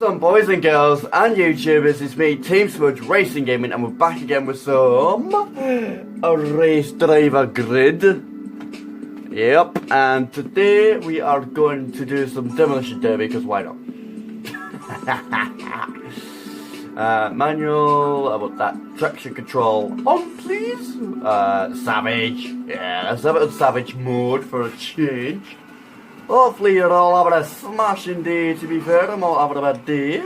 Some boys and girls and YouTubers, it's me, Team Smudge Racing Gaming, and we're back again with some Racedriver GRID. Yep, and today we are going to do some demolition derby, because why not? Manual, about that traction control on, please. Savage, yeah, let's have it on Savage mode for a change. Hopefully you're all having a smashing day. To be fair, I'm all having a bad day.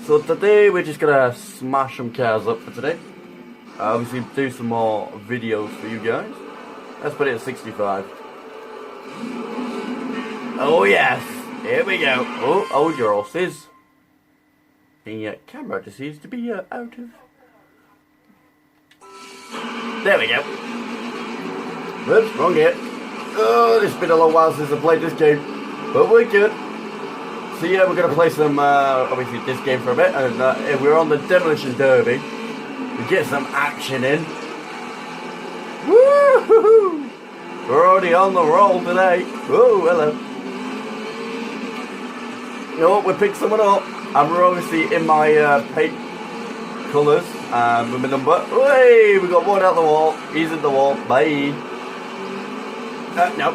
So today we're just gonna smash some cars up for today. Obviously do some more videos for you guys. Let's put it at 65. Oh yes, here we go. Oh, hold your horses. The camera just seems to be out of... There we go. Oops, wrong gear. Oh, it's been a long while since I played this game, but we're good. So yeah, we're going to play some, obviously this game for a bit, and if we're on the demolition derby, we get some action in. Woo-hoo-hoo! We're already on the roll today. Oh, hello. Oh, we picked someone up, and we're obviously in my paint colours, with my number. Hey, we got one out the wall. He's in the wall. Bye. No.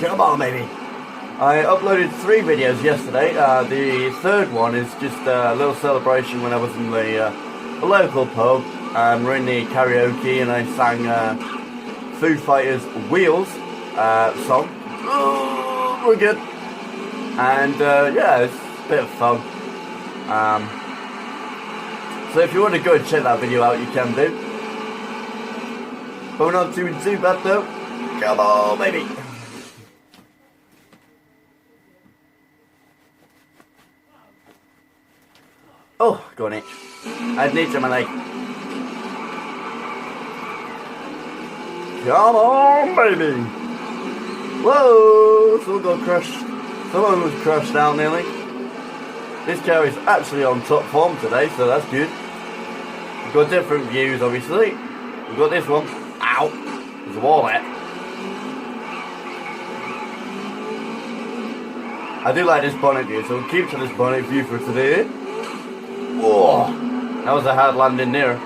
Come on, baby. I uploaded 3 videos yesterday. The third one is just a little celebration when I was in the local pub. We're in the karaoke and I sang Foo Fighters' Wheels song. Oh, we're good. And yeah, it's a bit of fun. So if you want to go and check that video out, you can do. But we're not doing too bad though. Come on, baby. Oh, go on, itch. I had an itch on my leg. Come on, baby. Whoa, someone got crushed. Someone was crushed out nearly. This car is actually on top form today, so that's good. We've got different views, obviously. We've got this one. Ow! There's a wall there. I do like this bonnet view, so we'll keep to this bonnet view for today. Whoa! That was a hard landing there.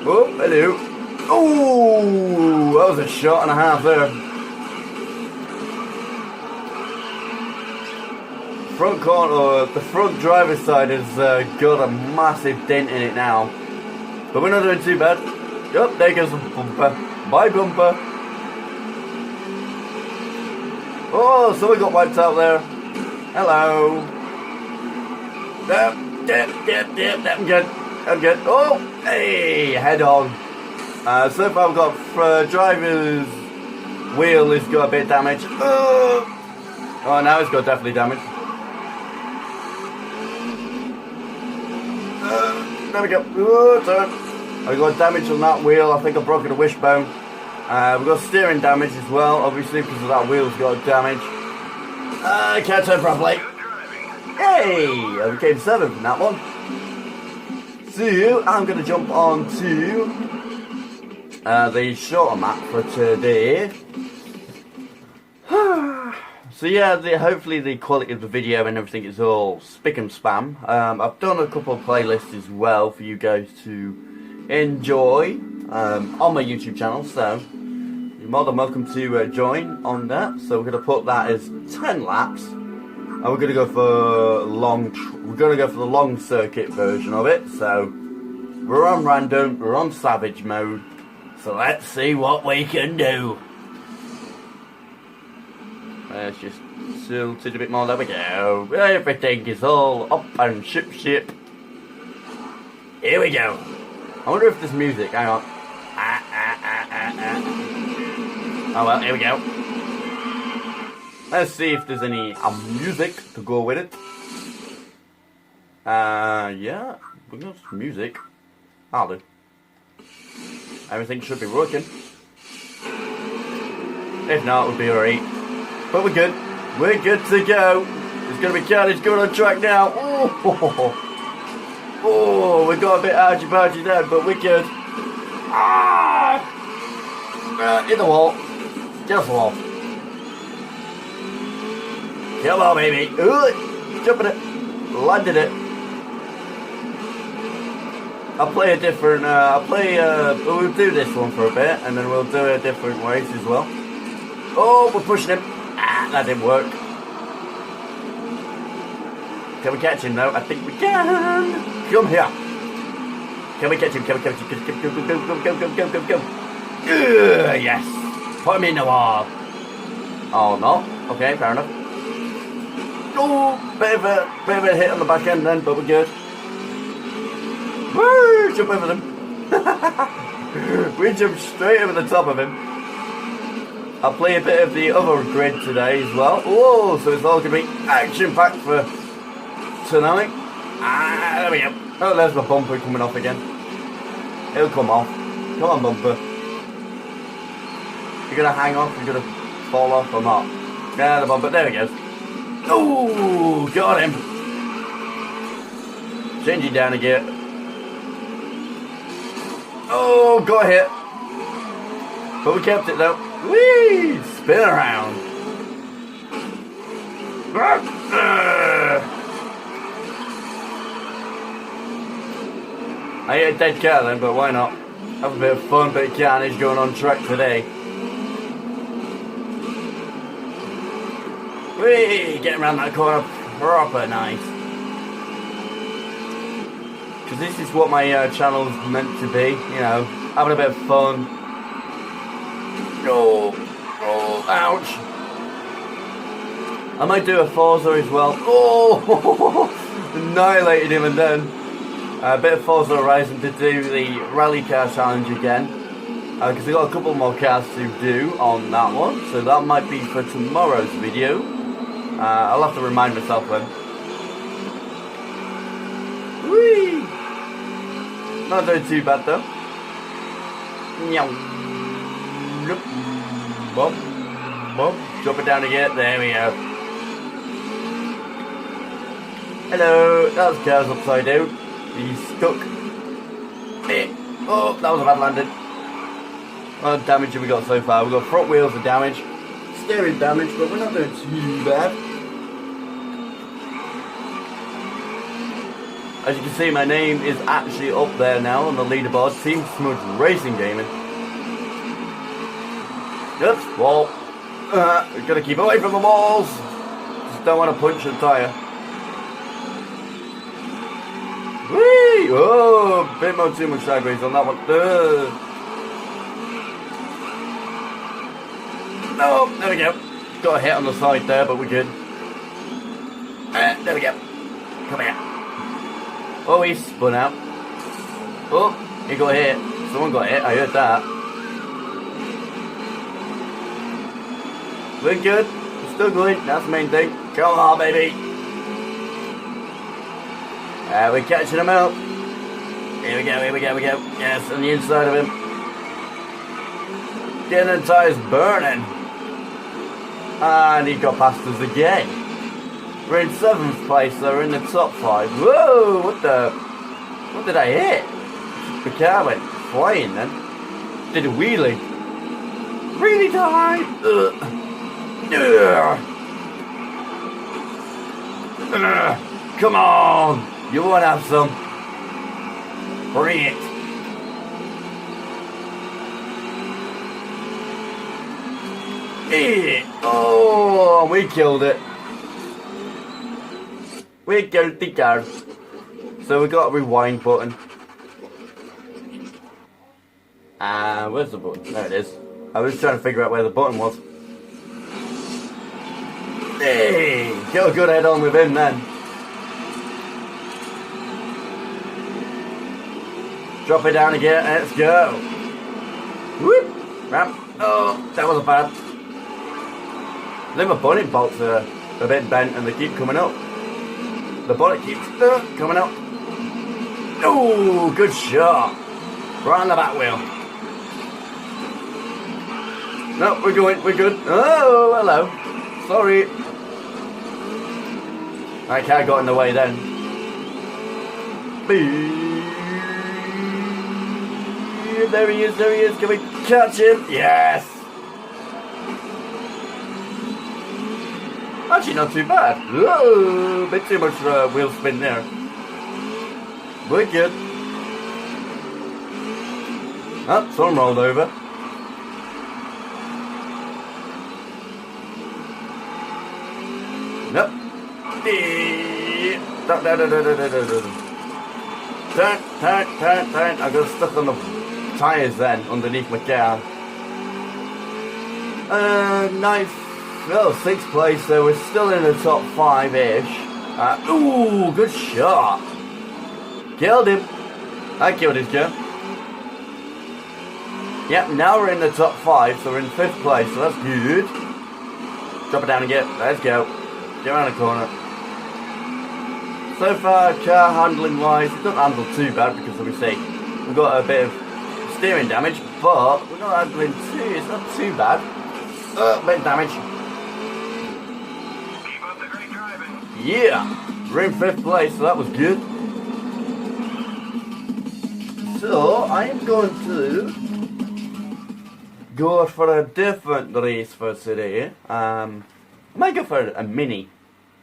Oh, hello. Oh! That was a shot and a half there. Front corner, the front driver's side has got a massive dent in it now. But we're not doing too bad. Yup, there goes the bumper. Bye, bumper. Oh, someone got wiped out there. Hello. Yep, I'm good. I'm good. Oh, hey, head on. So far I've got driver's wheel has got a bit damaged. Oh, now it's got definitely damage. There we go. Oh, turn. I got damage on that wheel. I think I've broken a wishbone. We've got steering damage as well, obviously, because of that wheel's got damage. I can't turn properly. Hey! I became 7th in that one. So, I'm going to jump on to the shorter map for today. So yeah, hopefully the quality of the video and everything is all spick and span. I've done a couple of playlists as well for you guys to enjoy on my YouTube channel, so you're more than welcome to join on that. So we're going to put that as 10 laps, and we're going to go for the long circuit version of it. So we're on random, we're on savage mode. So let's see what we can do. Let's just tilt it a bit more. There we go. Everything is all up and ship. Here we go. I wonder if there's music. Hang on. Oh well, here we go. Let's see if there's any music to go with it. Yeah, we got some music. I'll do. Everything should be working. If not, we'll be alright. But we're good. We're good to go. There's going to be carnage going on track now. Oh, we got a bit argy-bargy there, but we're good. Ah! Hit the wall. Get off the wall. Come on, baby. Jumping it. Landed it. I'll play a different, we'll do this one for a bit, and then we'll do a different race as well. Oh, we're pushing him. That didn't work. Can we catch him though? I think we can. Come here. Can we catch him? Can we catch him? Go. Yes. Put him in the wall. Oh, no. Okay, fair enough. Oh, bit of a hit on the back end then, but we're good. Woo! Jump over them. We jumped straight over the top of him. I'll play a bit of the other grid today as well. Whoa! So it's all going to be action-packed for tonight. There we go. Oh, there's my bumper coming off again. It'll come off. Come on, bumper. You're going to hang off? You're going to fall off or not? Yeah, the bumper. There he goes. Oh, got him. Changing down a gear. Oh, got hit. But we kept it though. Whee! Spin around. I hit a dead cat then, but why not? Have a bit of fun, bit of carnage going on track today. Whee! Getting around that corner proper nice. Because this is what my channel's meant to be, you know, having a bit of fun. Oh, ouch. I might do a Forza as well. Oh, annihilated him and then. A bit of Forza Horizon to do the rally car challenge again. Because I've got a couple more cars to do on that one. So that might be for tomorrow's video. I'll have to remind myself then. Whee! Not doing too bad though. Bob. Drop it down again. There we go. Hello. That was cars upside down. He's stuck. Oh, that was a bad landing. What damage have we got so far? We've got front wheels are damaged. Steering damage, but we're not doing too bad. As you can see, my name is actually up there now on the leaderboard. Team Smudge Racing Gaming. Oops, wall. We've got to keep away from the walls. Just don't want to punch the tyre. Whee! Oh, a bit more too much sideways on that one. No, there we go. Got a hit on the side there, but we're good. There we go. Come here. Oh, he spun out. Oh, he got hit. Someone got hit, I heard that. We're good. We're still going. That's the main thing. Come on, baby. We're catching him out. Here we go. Yes, on the inside of him. Getting the tyres burning. And he got past us again. We're in 7th place, so we're in the top 5. Whoa, what did I hit? The car went flying then. Did a wheelie. Really tight. Come on. You won't have some. Bring it. Oh, we killed it. We killed the car. So we got a rewind button. Where's the button? There it is. I was trying to figure out where the button was. Hey, get a good head on with him then. Drop it down again, let's go. Whoop! Ramp. Oh, that was bad. I think my bonnet bolts are a bit bent and they keep coming up. The bonnet keeps coming up. Oh, good shot. Right on the back wheel. No, we're good. Oh, hello. Sorry. My car got in the way then. There he is. Can we catch him? Yes. Actually, not too bad. Whoa, bit too much wheel spin there. We're good. Oh, someone rolled over. Nope. Turn. I got stuck on the tyres then, underneath my car. Nice. Well, 6th place, so we're still in the top 5-ish. Ooh, good shot. Killed him. I killed his girl. Yep, now we're in the top 5, so we're in 5th place, so that's good. Drop it down again. Let's go. Get around the corner. So far, car handling wise, it doesn't handle too bad because obviously we've got a bit of steering damage, but we're not handling too, it's not too bad. A bit of damage. Keep up the great driving. Yeah, we're in 5th place, so that was good. So, I am going to go for a different race for today. I might go for a mini.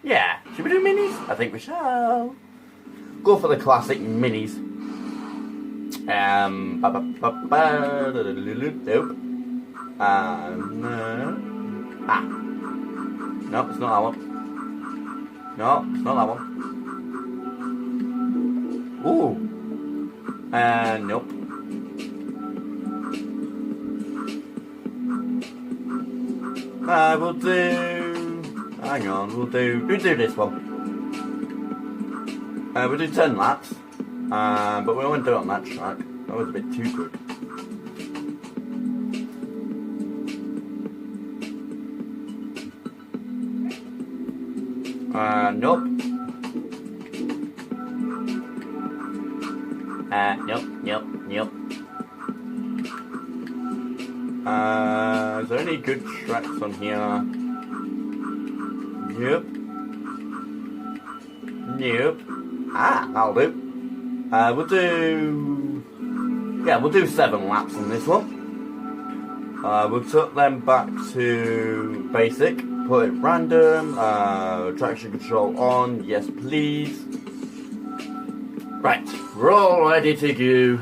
Yeah, should we do minis? I think we shall. Go for the classic minis. Nope. Nope, it's not that one. No, it's not that one. Ooh. Nope. We'll do... Hang on, we'll do this one. We'll do 10 laps. But we won't do it on that track. That was a bit too quick. Nope. Nope. Is there any good tracks on here? Nope. That'll do. We'll do 7 laps on this one. We'll put them back to basic, put it random, traction control on, yes please. Right, we're all ready to go.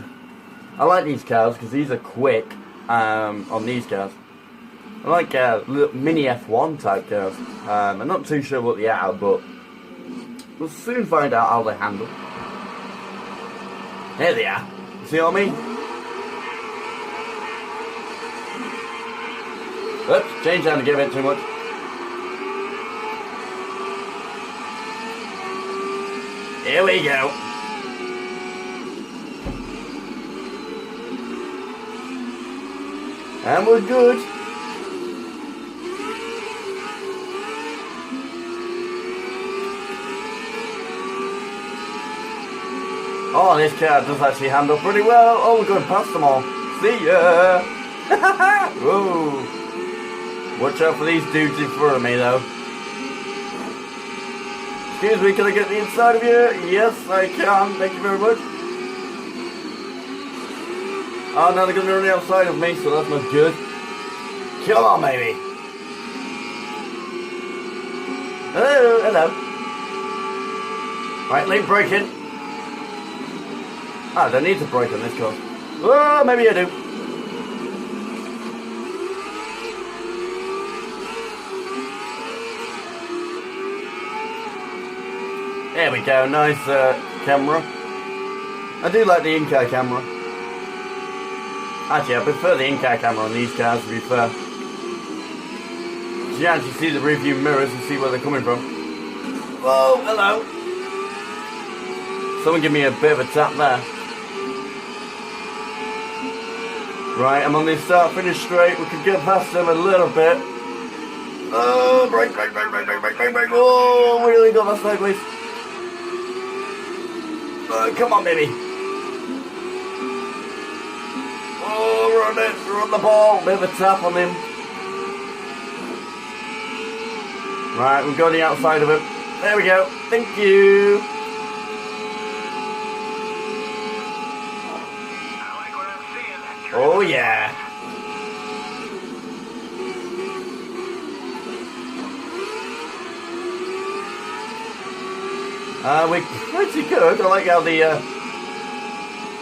I like these cars because these are quick on these cars. I like little mini F1 type cars. I'm not too sure what they are, but we'll soon find out how they handle. There they are. See what I mean? Oops, change down to get a bit too much. Here we go. And we're good. Oh, this car does actually handle pretty well. Oh, we're going past them all. See ya. Whoa. Watch out for these dudes in front of me, though. Excuse me, can I get the inside of you? Yes, I can. Thank you very much. Oh, now they're going to be on the outside of me, so that's not good. Come on, baby. Hello. Right, late braking. I don't need to brake on this car. Oh, maybe I do. There we go, nice camera. I do like the in-car camera. Actually, I prefer the in-car camera on these cars, to be fair. So you actually see the rear view mirrors and see where they're coming from. Whoa, hello. Someone give me a bit of a tap there. Right, I'm on the start finish straight. We could get past them a little bit. Oh, brake. Oh, we really got that sideways. Come on, baby. Oh, we're on the ball. Bit of a tap on him. Right, we've got the outside of him. There we go. Thank you. Oh yeah. We're pretty good. I like how the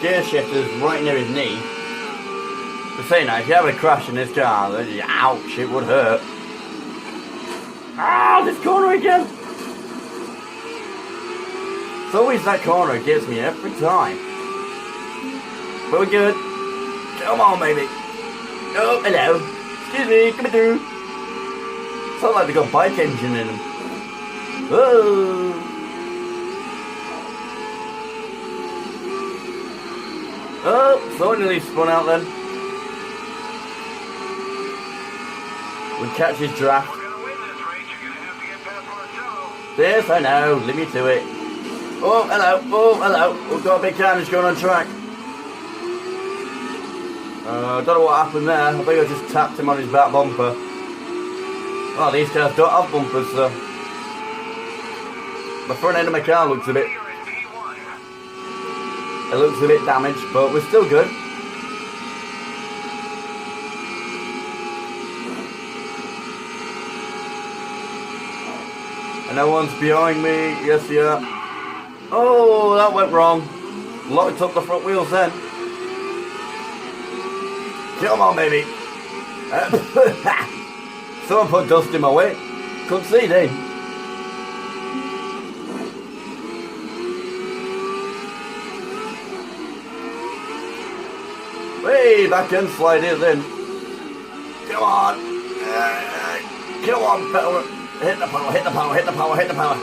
gear shifter's right near his knee. But saying that, if you have a crash in this car, then ouch, it would hurt. Ah, this corner again! It's always that corner, it gets me every time. But we're good. Come on, baby. Oh, hello. Excuse me, coming through. Sound like they got bike engine in them. Whoa. Oh, someone nearly spun out then. We catch his draft. Yes, I know. Leave me to it. Oh, hello. Oh, hello. We've got a big carnage going on track. I don't know what happened there. I think I just tapped him on his back bumper. Oh, these cars don't have bumpers, so. The front end of my car looks a bit... It looks a bit damaged, but we're still good. And no one's behind me. Yes, yeah. Oh, that went wrong. Locked up the front wheels then. Come on, baby. Someone put dust in my way. Couldn't see, then. Way back end slide is in. Come on. Come on, pedal. Hit the power, hit the power, hit the power, hit the power.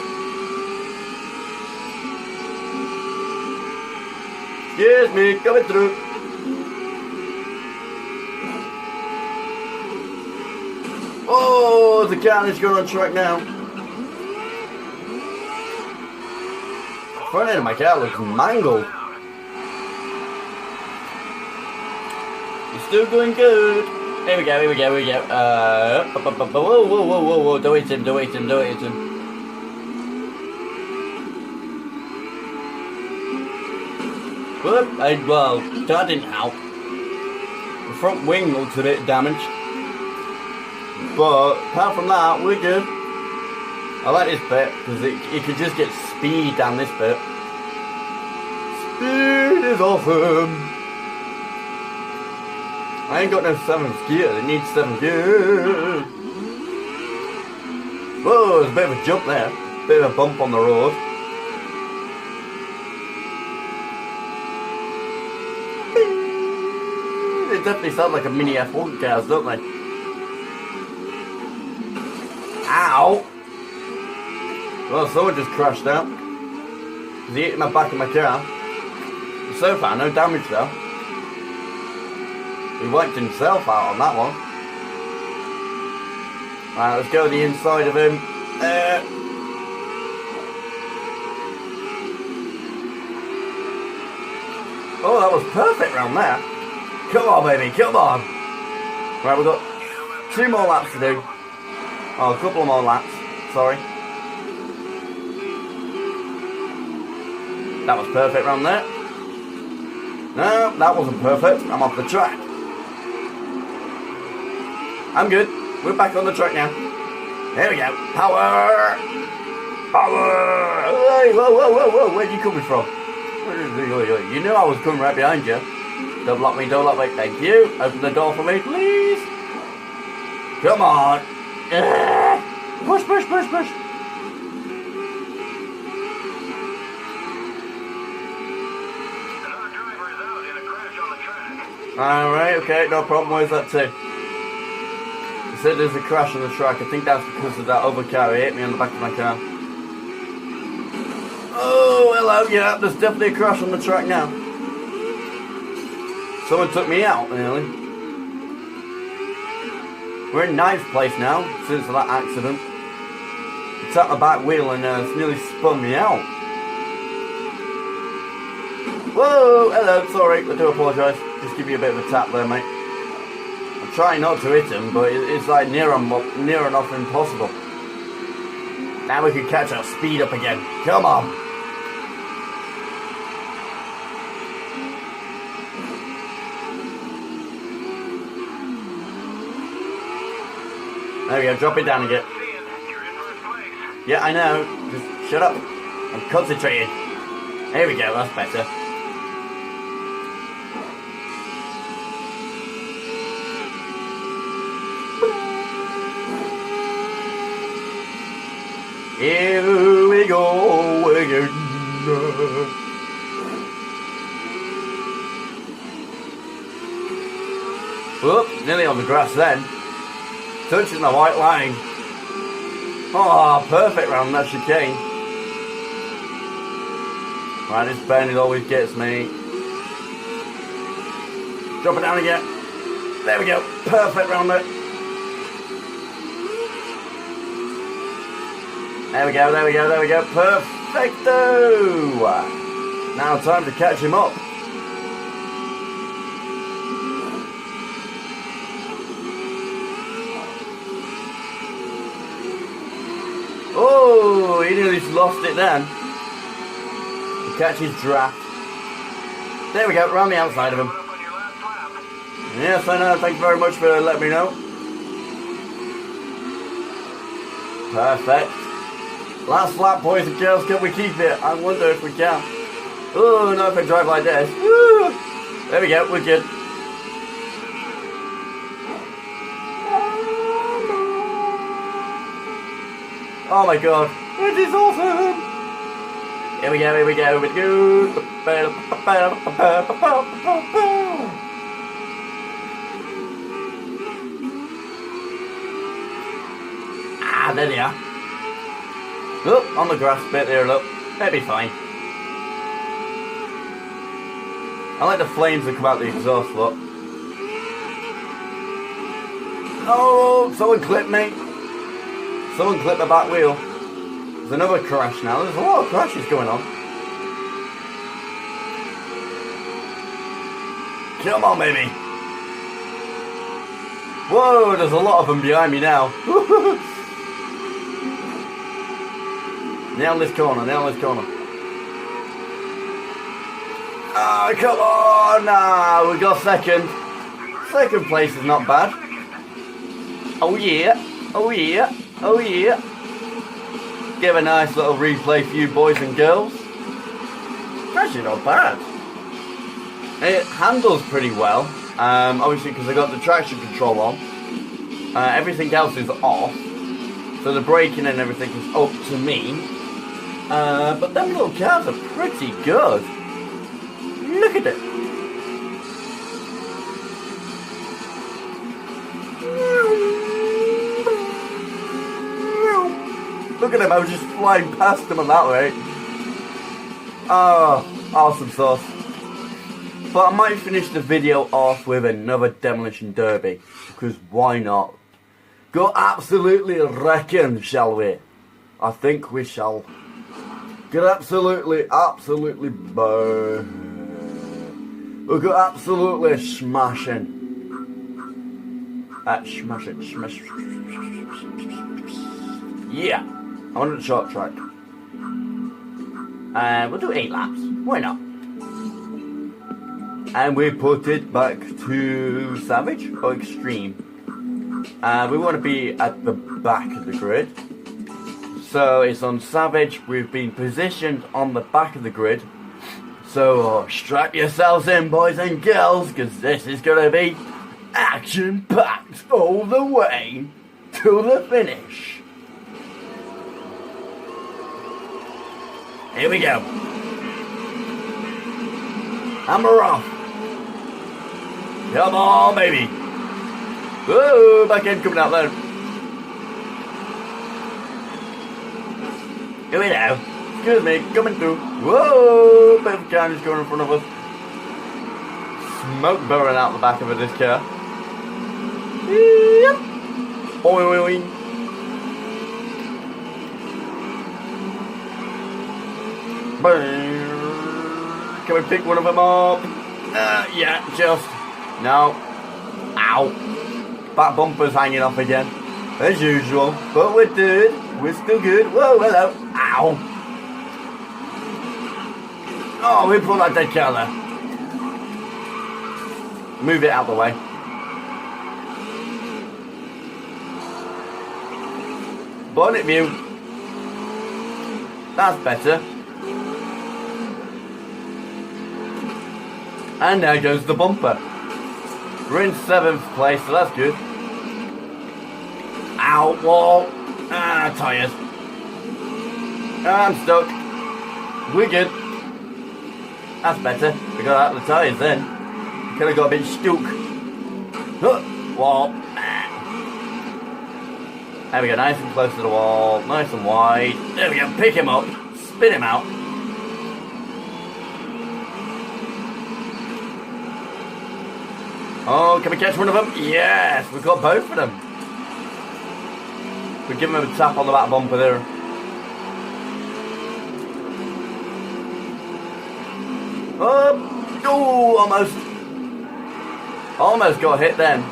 Excuse me, coming through. Oh, the carnage going on track now. The front end of my car looks mangled. It's still going good. Here we go, here we go, here we go. Whoa, whoa, whoa, whoa, whoa. Don't hit him, don't hit him, don't hit him. Well, that didn't help. The front wing looks a bit damaged. But apart from that, we're good. I like this bit because it can just get speed down this bit. Speed is awesome. I ain't got no 7th gear. It needs 7th gear. Whoa, there's a bit of a jump there. Bit of a bump on the road. They definitely sound like a mini F1 cars, don't they? Ow! Well, someone just crashed out. He hit my back of my car. So far, no damage though. He wiped himself out on that one. Right, let's go to the inside of him. Oh, that was perfect round there. Come on, baby, come on. Right, we've got 2 more laps to do. Oh, a couple of more laps. Sorry. That was perfect round there. No, that wasn't perfect. I'm off the track. I'm good. We're back on the track now. There we go. Power! Power! Hey, whoa, whoa, whoa, whoa. Where are you coming from? You knew I was coming right behind you. Don't block me, don't block me. Thank you. Open the door for me, please. Come on. Push, push, push, push. Another driver is out in a crash on the track. Alright, okay, no problem. Where's that to? He said there's a crash on the track. I think that's because of that other car. He hit me on the back of my car. Oh, hello. Yeah, there's definitely a crash on the track now. Someone took me out, nearly. We're in 9th place now, since that accident. It's at my back wheel and it's nearly spun me out. Whoa, hello, sorry, I do apologise. Just give you a bit of a tap there, mate. I'm trying not to hit him, but it's like near enough impossible. Now we can catch our speed up again. Come on. There we go, drop it down again. Yeah, I know. Just shut up. I'm concentrating. There we go, that's better. Here we go again. Whoop, nearly on the grass then. Touching the white line. Oh, perfect round that chicane. Right, this bend always gets me. Drop it down again. There we go. Perfect round it. There we go, there we go, there we go. Perfecto! Now time to catch him up. Oh, he nearly lost it then. He catches draft. There we go, around the outside of him. Yes, I know. Thank you very much for letting me know. Perfect. Last lap, boys and girls. Can we keep it? I wonder if we can. Oh, no, if I drive like this. Woo. There we go. We're good. Oh my god. It is awesome. Here we go, here we go, here we go. Ah, there they are. Look, on the grass bit there, look. That'll be fine. I like the flames that come out the exhaust, look. Oh, someone clipped me. Someone clipped the back wheel. There's another crash now. There's a lot of crashes going on. Come on, baby. Whoa, there's a lot of them behind me now. Nail this corner, nail this corner. Ah, come on! Ah, we got second. Second place is not bad. Oh yeah, oh yeah, oh yeah. Give a nice little replay for you boys and girls. It's actually not bad. It handles pretty well. Obviously because I got the traction control on. Everything else is off. So the braking and everything is up to me. But them little cars are pretty good. Look at it. Look at him, I was just flying past him on that way. Oh, awesome sauce. But I might finish the video off with another demolition derby. Because why not? Go absolutely wrecking, shall we? I think we shall. Get absolutely burn. We'll go absolutely smashing. Smash it, smash. Yeah, I wanted a short track. We'll do 8 laps. Why not? And we put it back to Savage or Extreme. We want to be at the back of the grid. So it's on Savage. We've been positioned on the back of the grid. So strap yourselves in, boys and girls, because this is going to be action-packed all the way to the finish. Here we go. And we're off. Come on, baby. Whoa, back end coming out there. Here we go. Excuse me, coming through. Whoa, bit of carnage going in front of us. Smoke burning out the back of this car. Yep. Oing, oing, oing. Can we pick one of them up? Yeah, just. No. Ow. Back bumper's hanging off again. As usual. But we're good. We're still good. Whoa, hello. Ow. Oh, we pulled that dead car there. Move it out of the way. Bonnet view. That's better. And there goes the bumper. We're in 7th place, so that's good. Ow, wall. Ah, tyres. I'm stuck. We're good. That's better. We got out of the tyres then. Could have got a bit stuck. Wall. There we go, nice and close to the wall. Nice and wide. There we go, pick him up. Spin him out. Oh, can we catch one of them? Yes, we've got both of them. We give him a tap on the back bumper there. Oh, almost. Almost got hit then.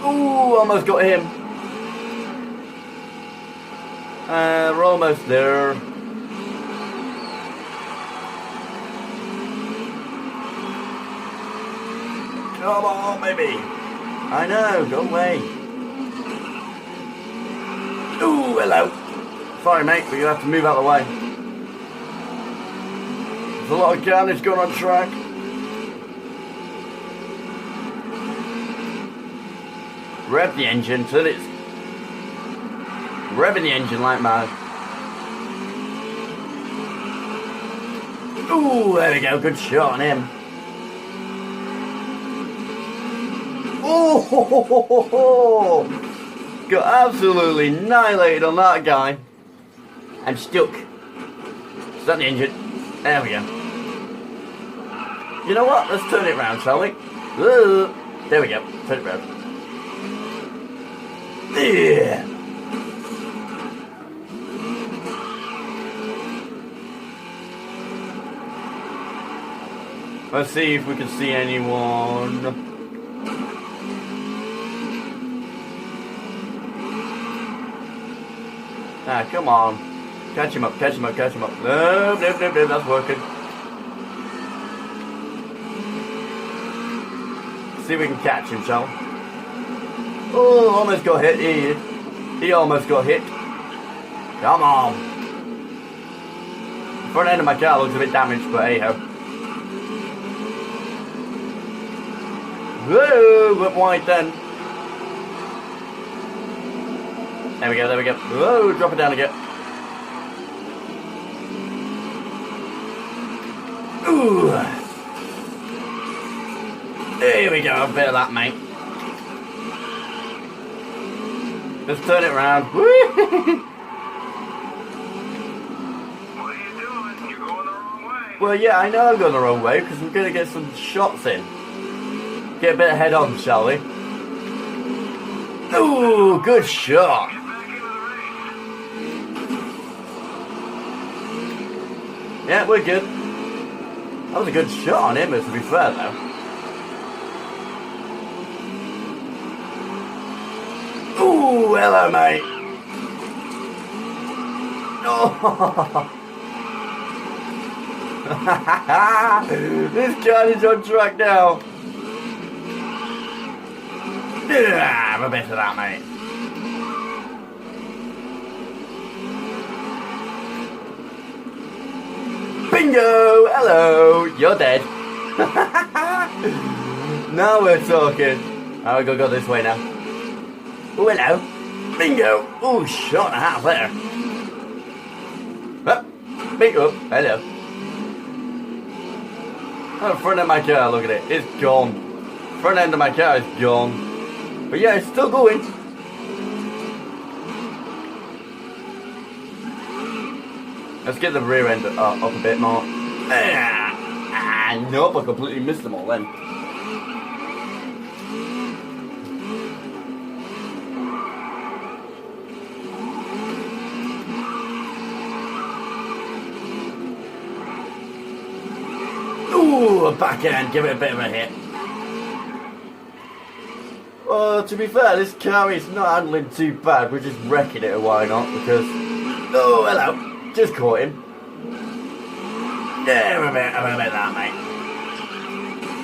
Ooh, almost got him. We're almost there. Come on, baby. I know, go away. Ooh, hello. Sorry, mate, but you have to move out of the way. There's a lot of carnage going on track. Rev the engine till it's revving the engine like mad. Ooh, there we go, good shot on him. Oh, got absolutely annihilated on that guy. I'm stuck. Start the engine. There we go. You know what? Let's turn it round, shall we? There we go. Turn it round. Yeah. Let's see if we can see anyone. Ah, come on. Catch him up, catch him up, catch him up. No, that's working. See if we can catch him, shall we? Oh, almost got hit. He almost got hit. Come on. The front end of my car looks a bit damaged, but hey ho. Whoa, went wide then. There we go, there we go. Whoa, drop it down again. Ooh. There we go, a bit of that, mate. Let's turn it around. What are you doing? You're going the wrong way. Well, yeah, I know I'm going the wrong way because we're going to get some shots in. Get a bit head on, shall we? Ooh, good shot. Get back into the race. Yeah, we're good. That was a good shot on him, to be fair, though. Ooh, hello, mate. Oh. This carnage on track now. Yeah, have a bit of that, mate. Bingo! Hello! You're dead. Now we're talking. Oh, we gotta go this way now. Oh, hello. Bingo! Oh, shot and a half there. Oh, bingo! Hello. Oh, front end of my car, look at it. It's gone. Front end of my car is gone. But yeah, it's still going. Let's get the rear end up a bit more. Nope, I completely missed them all then. Ooh, a back end, give it a bit of a hit. Well, to be fair, this car is not handling too bad. We're just wrecking it, why not? Because, oh, hello, just caught him. Yeah, have a bit of that, mate.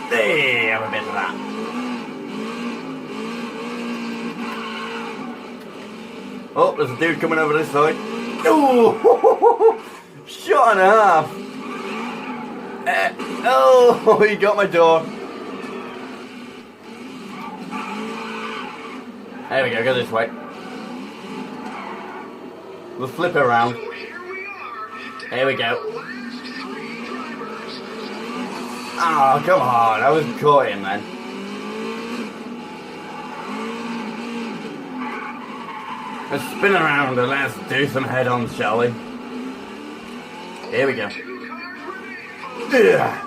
There, have a bit of that. Oh, there's a dude coming over this side. Ooh, shot and a half. Oh, he got my door. There we go this way. We'll flip it around. There we go. Oh, come on, I was caught him then. Let's spin around and let's do some head-ons, shall we? Here we go. Yeah.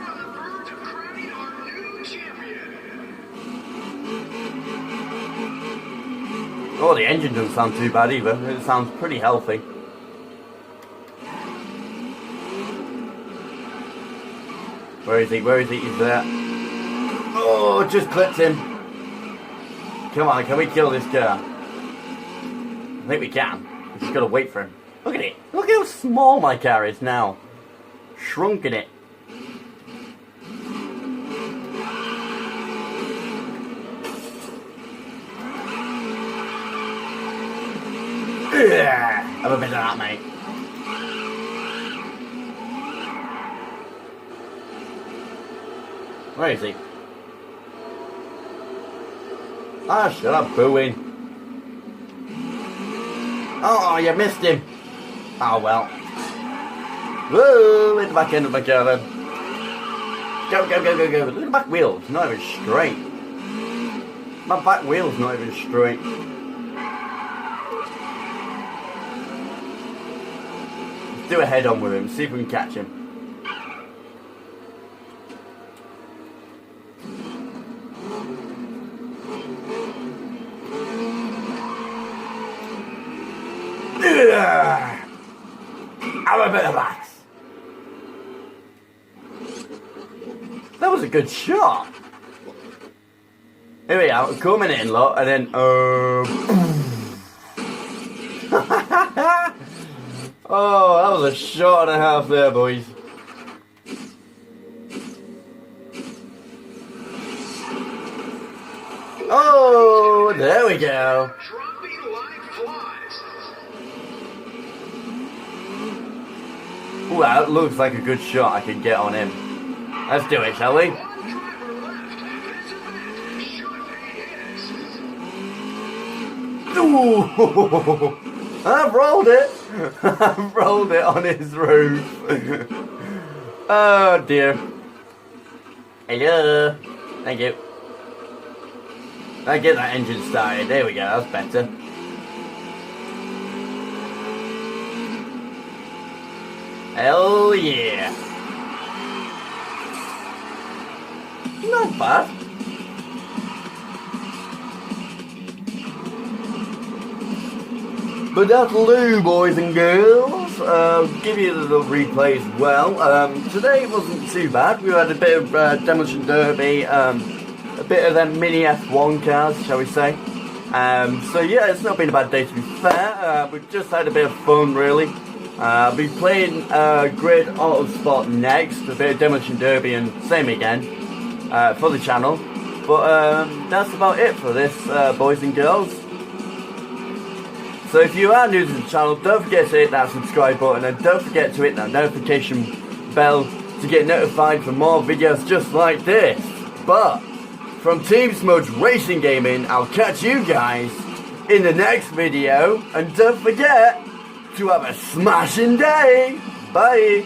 Oh, the engine doesn't sound too bad either. It sounds pretty healthy. Where is he? Where is he? He's there. Oh, just clipped him. Come on, can we kill this car? I think we can. We just gotta wait for him. Look at it. Look how small my car is now. Shrunken it. Yeah, have a bit of that, mate. Where is he? Ah, shut up, booing. Oh, you missed him. Oh, well. Whoa, in the back end of my car then. Go, go, go, go, go. Look at the back wheels, not even straight. My back wheel's not even straight. Let's do a head on with him, see if we can catch him. Have a bit of that. That was a good shot. Here we are, coming in, look, and then oh, that was a shot and a half there, boys. Oh, there we go. Ooh, that looks like a good shot I can get on him. Let's do it, shall we? Ooh, I've rolled it. I've rolled it on his roof. Oh dear. Hello. Thank you. I get that engine started. There we go. That's better. Hell yeah. Not bad. But that'll do, boys and girls. Give you the little replay as well. Today wasn't too bad. We had a bit of demolition derby, a bit of them mini F1 cars, shall we say. So yeah, it's not been a bad day to be fair. We've just had a bit of fun, really. I'll be playing Grid Autosport next, a bit of demolition derby and same again for the channel. But that's about it for this, boys and girls. So if you are new to the channel, don't forget to hit that subscribe button and don't forget to hit that notification bell to get notified for more videos just like this. But from Team Smudge Racing Gaming, I'll catch you guys in the next video, and don't forget to have a smashing day. Bye.